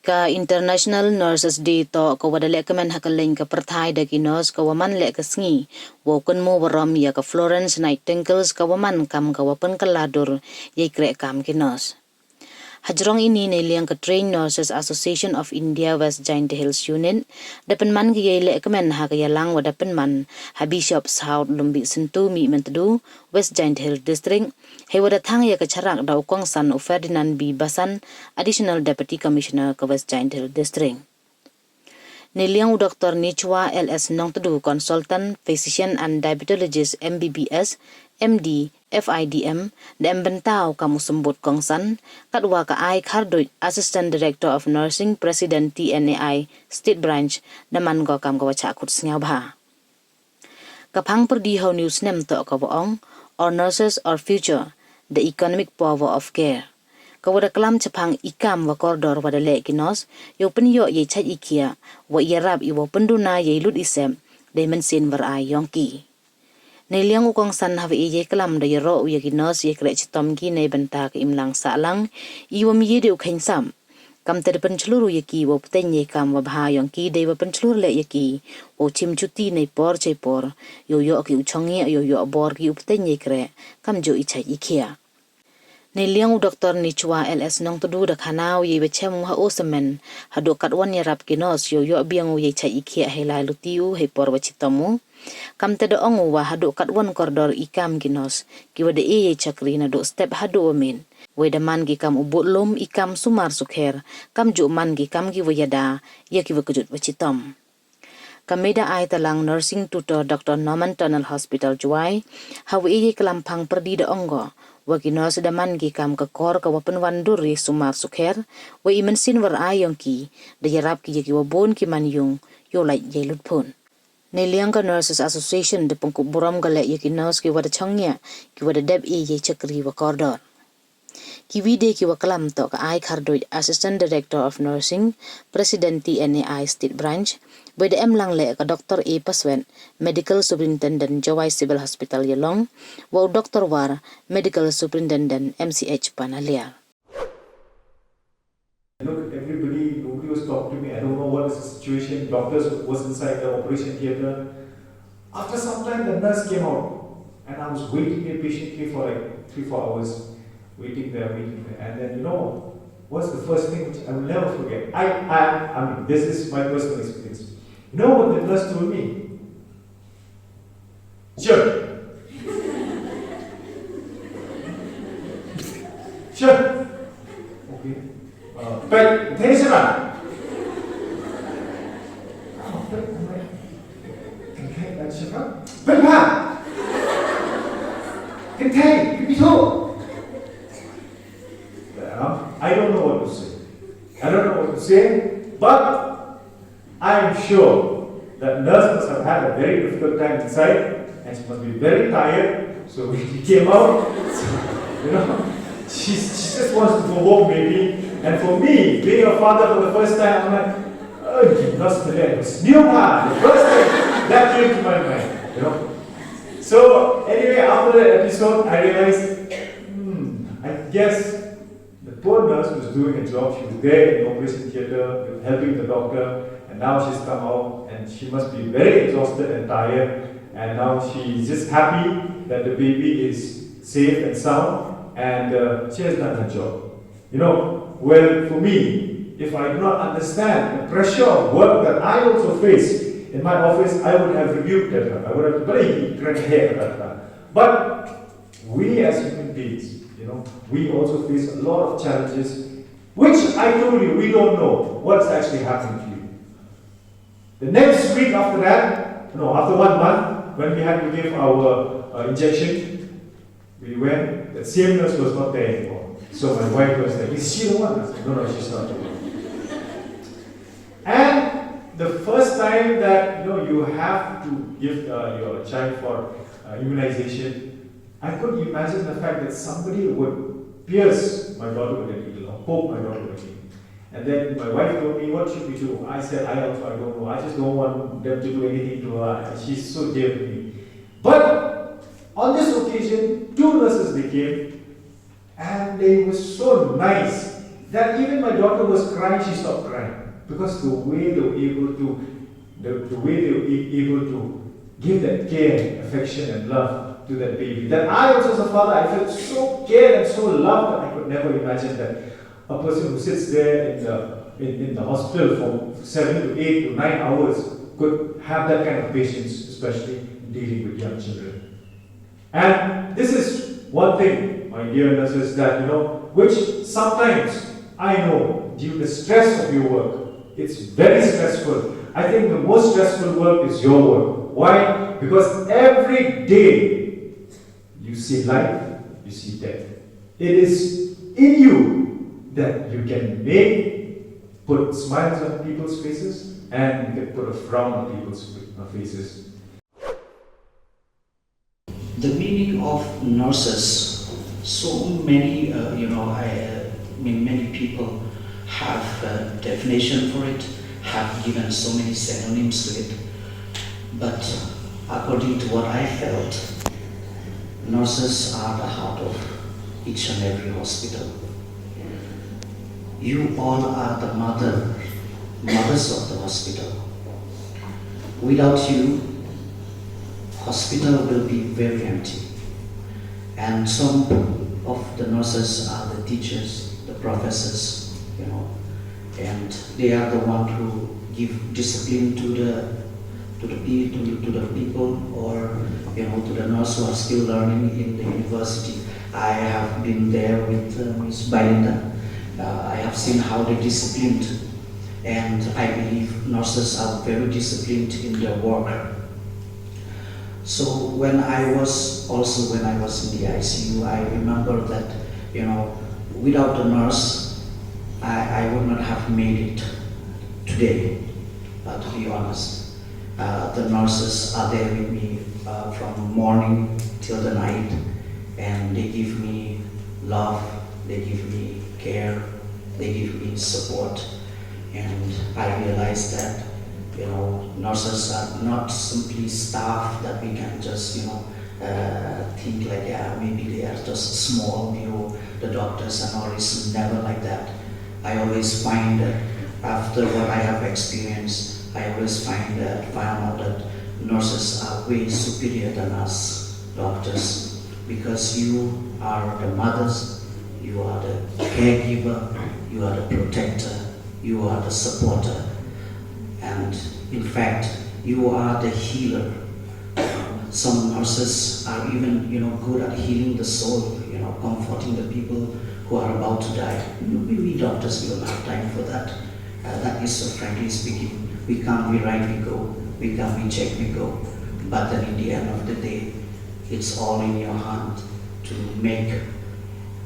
Ka International Nurses Day to ka wada Lehkmen hakaling ka perthai da kinos ka waman lek ka sngi wokun mo waram ya ka Florence Nightingales ka waman kam ka wapan ka ladur ye krek kam kinos. Hajrong ini niliang ka Trained Nurses Association of India West Jaiñtia Hills Unit dapen man ki Lehkmen ha ka yalang wa dapen man ha Bishop South Lumbi Sentu mi mentadu West Jaiñtia Hills District he wada thang ya ka charak da ukong san o Ferdinand B Basan Additional Deputy Commissioner ka West Jaiñtia Hills District. Niliang Dr. Nichwa LS Nongtadu Consultant Physician and Diabetologist MBBS MD FIDM da embentao kamu sembut kongsan katwa ka ai khardoi Assistant Director of Nursing President TNAI State Branch daman go kam go chakut sngau bha kapang perdiho news nem to ka boong or nurses or future the economic power of care kawada klam chapang ikam wa koridor wada le kinos yo penyo ye chai ikia wa yarab iwo penduna ye lut isem dimension war ai yongki Niliang ukong san have ye kelam da yero ye kinos ye krek chitom ki nei benta ke imlang salang iwam ye de ukhain sam kam ter penceluru ye ki wo pten ye kam wa bha yong ki de wa pencelur le ye ki o chim chuti nei por che por yo ki uchong ye yo bor ki upten ye kre kam jo ichai ikhia Niliang Dr. Nichwa LS nong tudu da khanau ye bechem ha osemen hado katwan ye rap kinos yo biang ye chai ikhia helai lutiu he por wa chitomu kam te do ongu wa hadu katwan koridor ikam ginos ki wada ye chakri na do step hadu amin weda man gi kam ubut lum ikam sumar sukher kam ju man gi kam gi wayada ye ki wakujut wachitom kameda ai talang nursing tutor Dr. Norman Tunnel Hospital Juai hawi ye kelampang perdi da ongo wa ginos da man gi kam ka kor ka wapen wanduri sumar sukher wa imensin war ayong ki da yarap ki ye ki wabon ki man yung yo lai ye lut pun Niliang ka Nurses Association de pengkup buram gale ye kinos ki wada chongnya ki wada deb ye chakri wa koridor. Ki wide ki wa kalam to ka ai khardoi Assistant Director of Nursing President TNAI State Branch wada emlang le ka Dr. A Paswen Medical Superintendent Jawai Civil Hospital Yalong wa Dr. War Medical Superintendent MCH Panalia. Nobody was talking to me. I don't know what is the situation. Doctors was inside the operation theatre. After some time, the nurse came out, and I was waiting there patiently for like 3-4 hours, waiting there. And then what's the first thing which I will never forget? I mean, this is my personal experience. You know what the nurse told me? Sure. Sure. Okay. Baik, ini siapa? Kentai, siapa? Berapa? Kentai, itu. I don't know what to say. But I'm sure that nurse must have had a very difficult time inside, and she must be very tired. So when she came out, she just wants to go home maybe. And for me, being a father for the first time, I'm like, oh, it was new part. The first time that came to my mind, So anyway, after that episode, I realized, I guess the poor nurse was doing a job. She was there in the operation theatre, helping the doctor, and now she's come out, and she must be very exhausted and tired. And now she's just happy that the baby is safe and sound, and she has done her job. Well, for me, if I do not understand the pressure of work that I also face in my office, I would have rebuked her. I would have But we as human beings, we also face a lot of challenges, which I told you, we don't know what's actually happening to you. The next week after that, after 1 month, when we had to give our injection, we went, the same nurse was not there anymore. So my wife was like, is she the one? I said, no, she's not the one. And the first time that you have to give your child for immunization, I couldn't imagine the fact that somebody would pierce my daughter with a needle or poke my daughter with a needle. And then my wife told me, what should we do? I said, I don't know. I just don't want them to do anything to her. She's so dear to me. But on this occasion, 2 nurses they came, and they were so nice, that even my daughter was crying, she stopped crying. Because the way they were able to give that care, affection and love to that baby. That I also as a father, I felt so cared and so loved that I could never imagine that a person who sits there in the hospital for 7 to 8 to 9 hours could have that kind of patience, especially dealing with young children. And this is one thing, my dear nurses, that which sometimes I know due to the stress of your work, it's very stressful. I think the most stressful work is your work. Why? Because every day you see life, you see death. It is in you that you can put smiles on people's faces and you can put a frown on people's faces. The meaning of nurses, so many, many people have a definition for it, have given so many synonyms to it. But according to what I felt, nurses are the heart of each and every hospital. You all are the mothers of the hospital. Without you, hospital will be very empty. And some of the nurses are the teachers, the professors, and they are the ones who give discipline to the people, or to the nurse who are still learning in the university. I have been there with Ms. Belinda. I have seen how they disciplined, and I believe nurses are very disciplined in their work. So when I was in the ICU, I remember that, without the nurse, I would not have made it today, to be honest. The nurses are there with me from morning till the night, and they give me love, they give me care, they give me support, and I realized that nurses are not simply staff that we can just think like, yeah, maybe they are just small, the doctors and all. It's never like that. I always find that after what I have experienced, I always find out that nurses are way superior than us doctors, because you are the mothers, you are the caregiver, you are the protector, you are the supporter, and in fact, you are the healer. Some nurses are even, good at healing the soul, comforting the people who are about to die. We doctors, we don't have time for that. That is, so frankly speaking, we come, we write, we go. We come, we check, we go. But then in the end of the day, it's all in your hand to make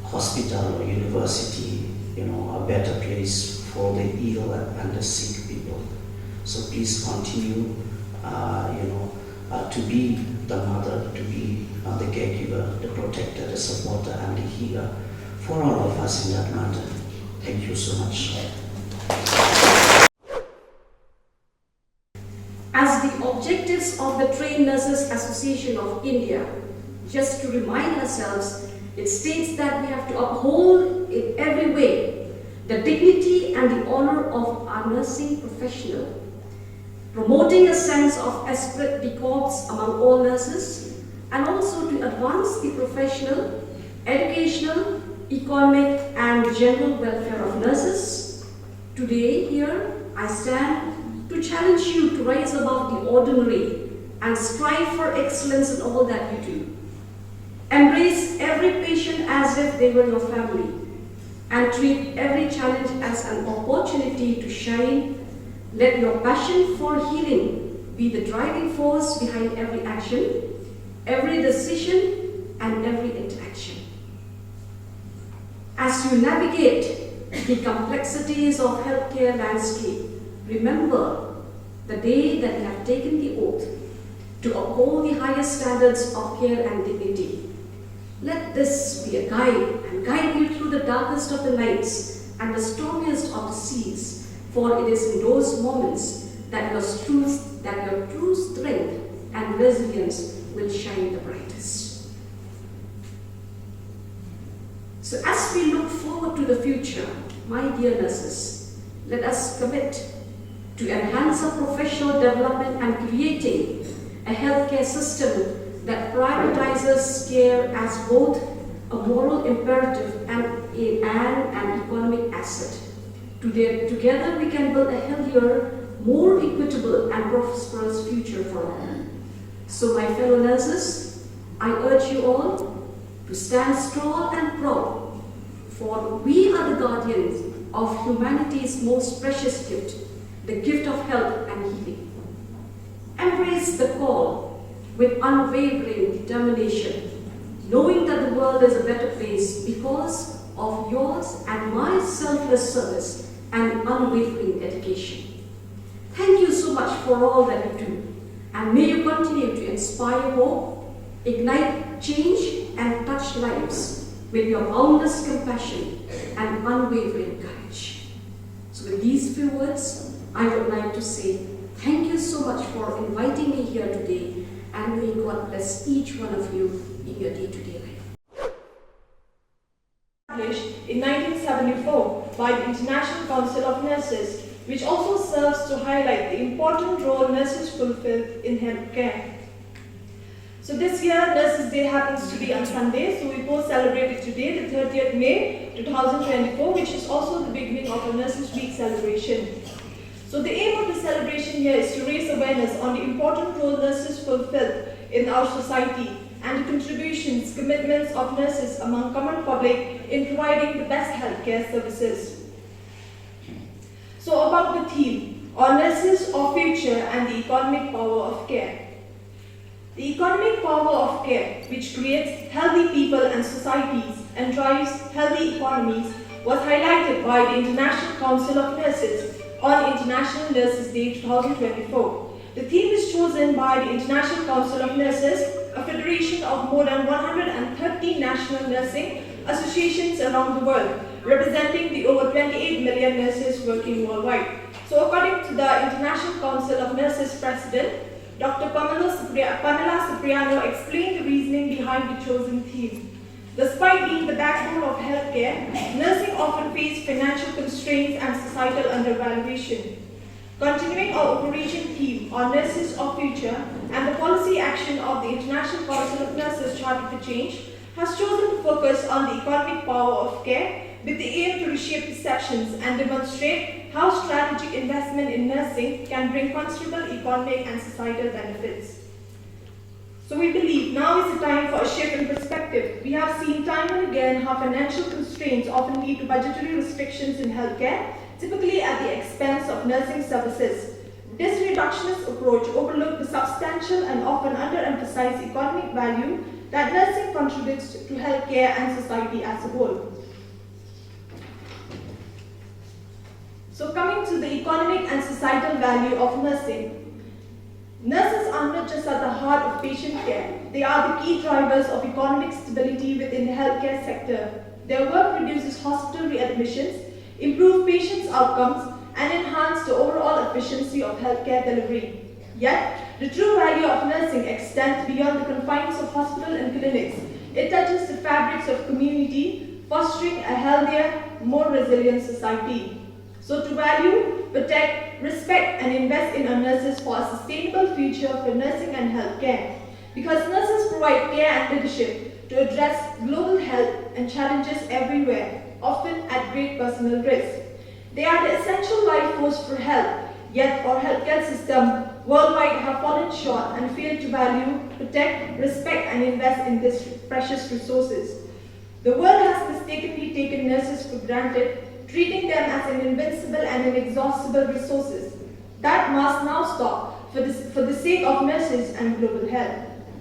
hospital or university, a better place for the ill and the sick people. So please continue, to be the mother, to be the caregiver, the protector, the supporter, and the healer for all of us in that matter. Thank you so much. As the objectives of the Trained Nurses Association of India, just to remind ourselves, it states that we have to uphold in every way the dignity and the honor of our nursing professional, promoting a sense of esprit de corps among all nurses, and also to advance the professional, educational, economic and general welfare of nurses. Today here I stand to challenge you to rise above the ordinary and strive for excellence in all that you do. Embrace every patient as if they were your family, and treat every challenge as an opportunity to shine. Let your passion for healing be the driving force behind every action, every decision, and every interaction. As you navigate the complexities of healthcare landscape, remember the day that you have taken the oath to uphold the highest standards of care and dignity. Let this be a guide and guide you through the darkest of the nights and the stormiest of the seas, for it is in those moments that your true strength and resilience will shine the brightest. So as we look forward to the future, my dear nurses, let us commit to enhance our professional development and creating a healthcare system that prioritizes care as both a moral imperative and an economic asset. Together we can build a healthier, more equitable and prosperous future for all. So my fellow nurses, I urge you all to stand strong and proud, for we are the guardians of humanity's most precious gift, the gift of health and healing. Embrace the call with unwavering determination, knowing that the world is a better place because of yours and my selfless service and unwavering dedication. Thank you so much for all that you do, and may you continue to inspire hope, ignite change, and touch lives with your boundless compassion and unwavering courage. So with these few words, I would like to say thank you so much for inviting me here today, and may God bless each one of you in your day-to-day life. Established in 1974 by the International Council of Nurses, which also serves to highlight the important role nurses fulfill in healthcare. So this year, Nurses Day happens to be on Sunday, so we both celebrated today, the 30th May 2024, which is also the beginning of a Nurses Week celebration. So the aim of the celebration here is to raise awareness on the important role nurses fulfill in our society and the contributions, commitments of nurses among common public in providing the best healthcare services. So about the theme, our nurses, our future and the economic power of care. The economic power of care, which creates healthy people and societies and drives healthy economies, was highlighted by the International Council of Nurses on International Nurses Day 2024. The theme is chosen by the International Council of Nurses, a federation of more than 130 national nursing associations around the world, representing the over 28 million nurses working worldwide. So according to the International Council of Nurses President, Dr. Pamela Cipriano explained the reasoning behind the chosen theme. Despite being the backbone of healthcare, nursing often faces financial constraints and societal undervaluation. Continuing our operation theme on Nurses of Future and the policy action of the International Council of Nurses Charter for Change has chosen to focus on the economic power of care with the aim to reshape perceptions and demonstrate how strategic investment in nursing can bring considerable economic and societal benefits. So we believe now is the time for a shift in perspective. We have seen time and again how financial constraints often lead to budgetary restrictions in healthcare, typically at the expense of nursing services. This reductionist approach overlooks the substantial and often underemphasized economic value that nursing contributes to healthcare and society as a whole. So coming to the economic and societal value of nursing. Nurses are not just at the heart of patient care, they are the key drivers of economic stability within the healthcare sector. Their work reduces hospital readmissions, improves patients' outcomes, and enhances the overall efficiency of healthcare delivery. Yet, the true value of nursing extends beyond the confines of hospital and clinics. It touches the fabrics of community, fostering a healthier, more resilient society. So to value, protect, respect and invest in our nurses for a sustainable future for nursing and healthcare. Because nurses provide care and leadership to address global health and challenges everywhere, often at great personal risk. They are the essential life force for health, yet our healthcare system worldwide have fallen short and failed to value, protect, respect and invest in these precious resources. The world has mistakenly taken nurses for granted, treating them as an invincible and inexhaustible resources. That must now stop for the sake of nurses and global health.